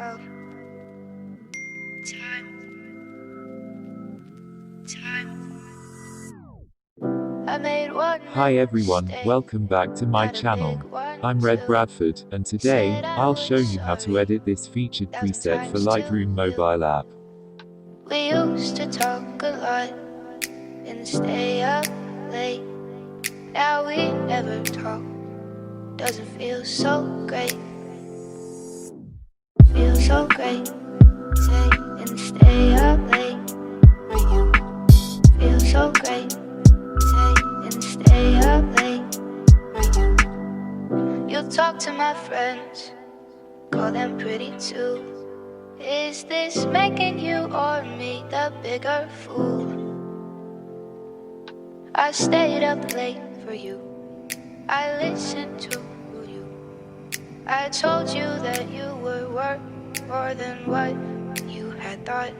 of time. I made one Hi everyone, mistake, welcome back to my not a channel. big one, I'm Red too. Bradford, and today, Said I I'll was show you how to sorry edit this featured 1,000 preset for times to Lightroom you. mobile app. We used to talk a lot and stay up late. Now we never talk, doesn't feel so great. Feel so great, say and stay up late. Feel so great, say and stay up late. You'll talk to my friends, call them pretty too. Is this making you or me the bigger fool? I stayed up late for you, I listened to you. I told you that you were worth more than what you had thought.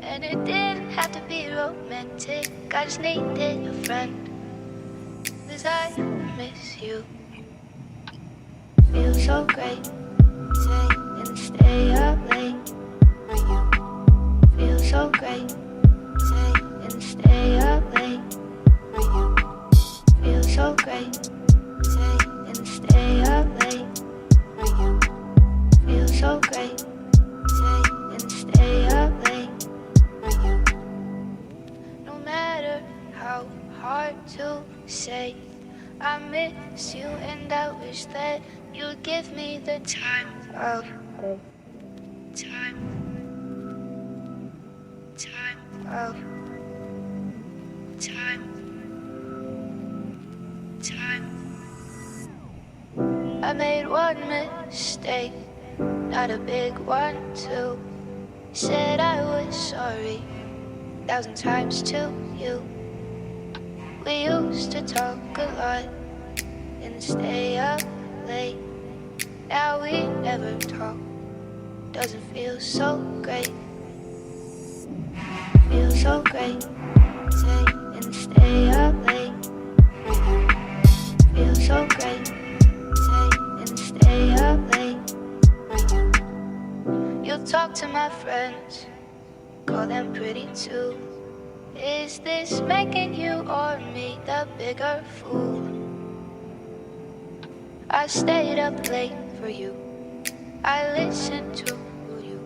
And it didn't have to be romantic, I just needed a friend. 'Cause I miss you. Feel so great, say and stay up late. Feel so great, say and stay up late. Feel so great, say and stay up late. Feel so great, say and stay up late. No matter how hard to say, I miss you and I wish that you'd give me the time of time of time. I made one mistake, not a big one too. Said I was sorry 1,000 times to you. We used to talk a lot and stay up late. Now we never talk, doesn't feel so great. Feel so great, say and stay up late. Feel so great, say and stay up late. You'll talk to my friends, call them pretty too. Is this making you or me the bigger fool? I stayed up late for you, I listened to you.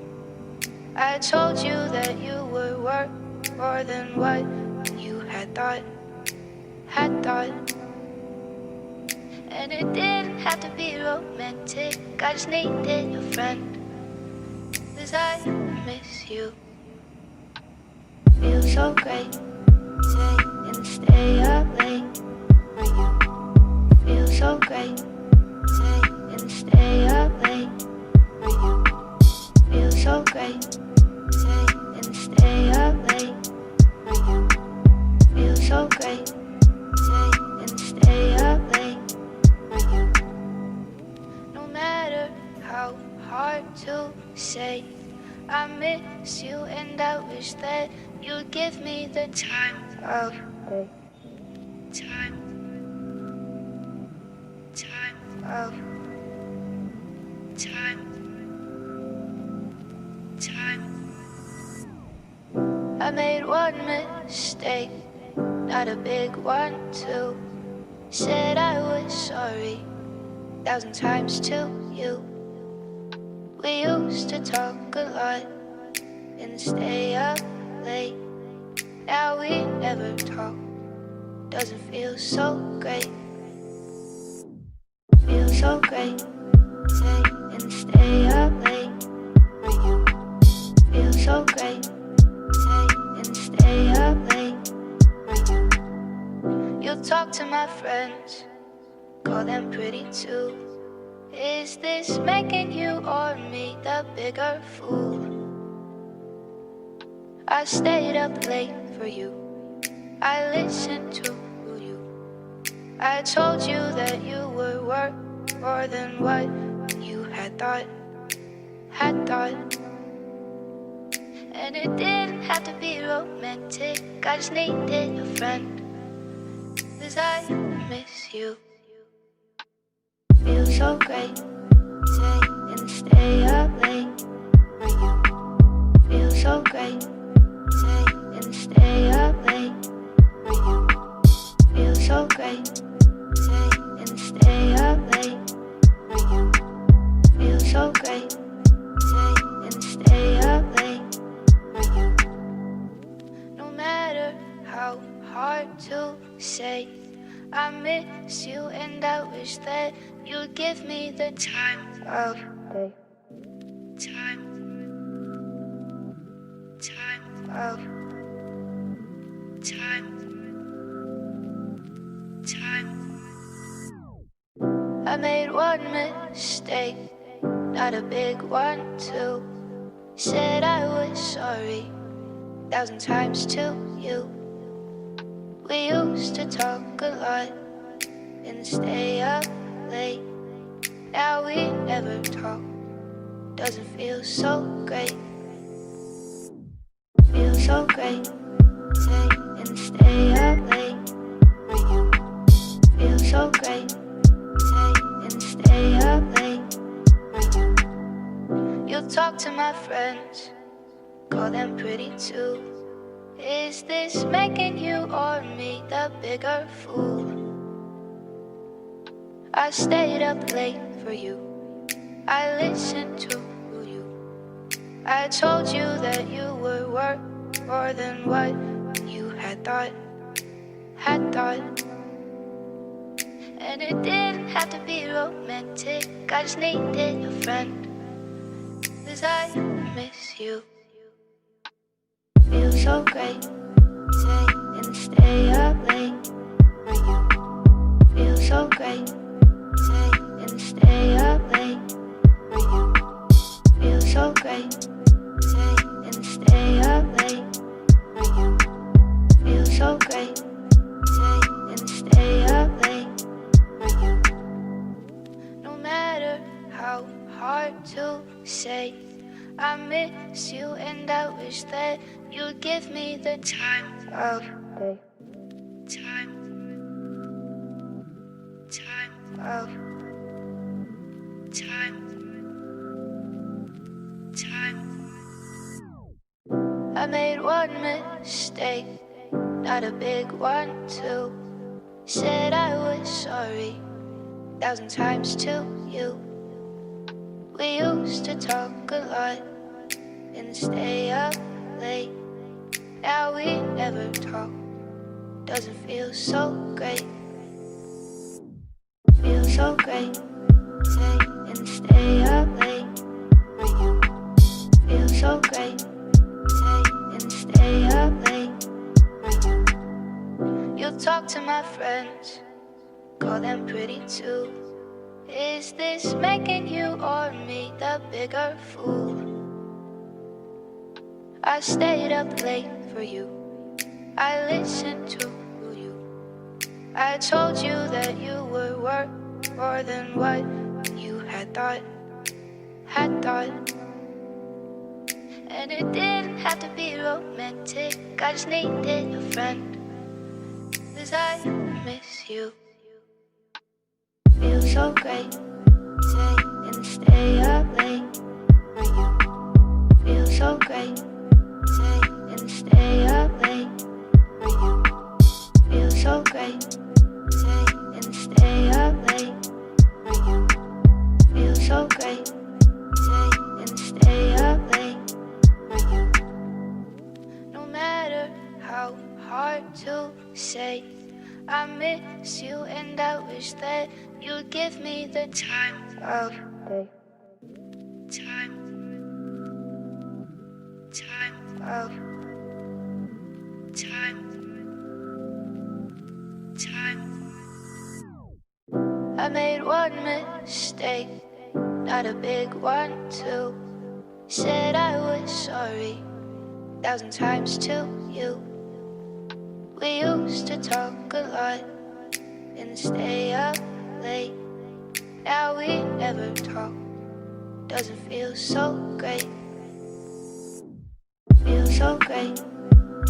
I told you that you were worth more than what you had thought. And it didn't have to be romantic, I just needed a friend. 'Cause I miss you. Feel so great, say and stay up late. Feel so great, say and stay up late. Feel so great, say and stay up late. Feel so great, say and stay up late. No matter how hard to say, I miss you and I wish that you'd give me the time of time of time. I made one mistake, not a big one too. Said I was sorry 1,000 times to you. We used to talk a lot and stay up late. Now we never talk, doesn't feel so great. Feel so great, say and stay up late. Feel so great, say and stay up late. You'll talk to my friends, call them pretty too. Is this making you or me the bigger fool? I stayed up late for you, I listened to you. I told you that you were worth more than what you had thought. And it didn't have to be romantic, I just needed a friend. 'Cause I miss you. Feel Feels so great. Stay and stay up late for you. Feels so great. Stay and stay up late for you. Feels so great. Stay and stay up late for you. Feels so great. Stay and stay up late for you. No matter how hard to say, I miss you and I wish that you'd give me the time of day. Time of time. I made one mistake, not a big one too. Said I was sorry 1,000 times to you. We used to talk a lot and stay up late. Now we never talk, doesn't feel so great. Feels so great. Stay and stay up late for you. Feels so great. Stay and stay up late for you. You'll talk to my friends, call them pretty too. Is this making you or me the bigger fool? I stayed up late for you. I listened to you. I told you that you were worth more than what you had thought. And it didn't have to be romantic, I just needed a friend, 'cause I miss you. Feels so great. Stay and stay up late for you. Feels so great. Stay and stay up late for you. Feels so great. Stay and stay up late for you. Feels so great. Stay and stay up late for you. No matter how hard to say, I miss you and I wish that you'd give me the time of day. Time of time. I made one mistake, not a big one too. Said I was sorry 1,000 times to you. We used to talk a lot and stay up late. Now we never talk, doesn't feel so great. Feels so great. Stay and stay up late for you. Feels so great. Stay and stay up late for you. You'll talk to my friends, call them pretty too. Is this making you or me the bigger fool? I stayed up late for you. I listened to you. I told you that you were worth more than what you had thought. And it didn't have to be romantic, I just needed a friend, 'cause I miss you. Feels so great. Stay and stay up late for you. Feels so great. Stay and stay up late for you. Feels so great. Stay and stay up late for you. Feels so great. Stay and stay up late for you. No matter how hard to say, I miss you and I wish that you'd give me the time of day. Time of time. I made one mistake, not a big one too. Said I was sorry 1,000 times to you. We used to talk a lot and stay up late. Now we never talk, doesn't feel so great. Feels so great.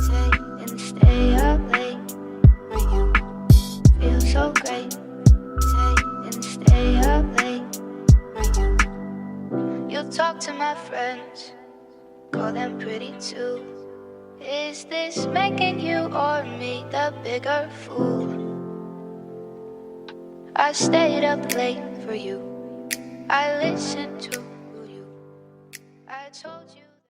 Stay and stay up late for you. Feels so great. Stay and stay up late. Still talk to my friends, call them pretty too. Is this making you or me the bigger fool? I stayed up late for you, I listened to you, I told you